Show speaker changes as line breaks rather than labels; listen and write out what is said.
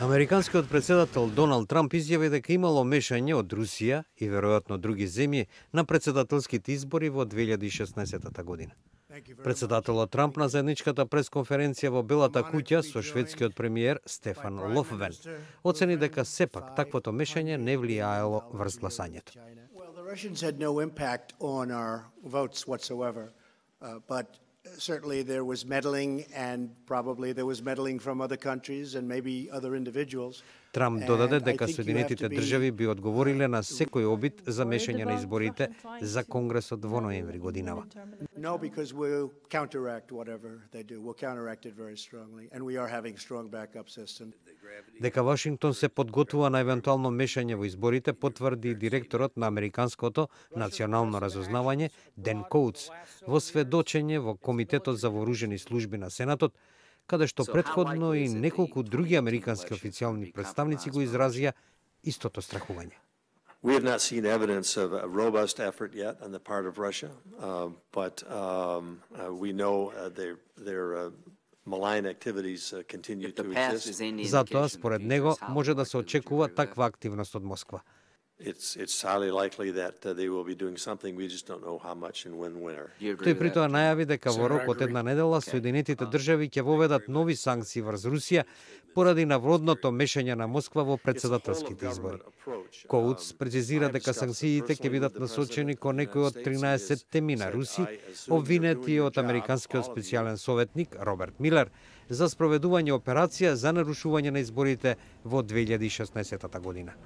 Американскиот председател Доналд Трамп изјави дека имало мешање од Русија и веројатно други земји на председателските избори во 2016 година. Председателот Трамп на заедничката пресконференција во Белата куќа со шведскиот премиер Стефан Лофвен оцени дека сепак таквото мешање не влијаело врз гласањето.
Certainly there was meddling, and probably there was meddling from other countries and maybe other individuals.
Трамп додаде дека Соединетите држави би одговориле на секој обид за мешање на изборите за Конгресот во ноември годинава.
No, because we'll counteract whatever they do. We'll counteract it very strongly, and we are having strong backup system.
Дека Вашингтон се подготвува на евентуално мешање во изборите, потврди директорот на Американското национално разузнавање Ден Коутс во сведочење во Комитетот за вооружени служби на Сенатот, каде што претходно и неколку други американски официјални представници го изразија истото страхување.
We have not seen evidence of a robust effort yet on the part of Russia, but we know their malign activities continue to exist.
Затоа, според него, може да се очекува таква активност од Москва.
It's highly likely that they will be doing something. We just don't know how much and where.
Тој притоа најави дека во рок од една недела Соединетите држави ќе воведат нови санкции врз Русија поради наводното мешање на Москва во председателските избори. Коутс прецизира дека санкциите ќе бидат насочени кон некои од 13 теми на руси, обвинети од американскиот специјален советник Роберт Милер за спроведување операција за нарушување на изборите во 2016 година.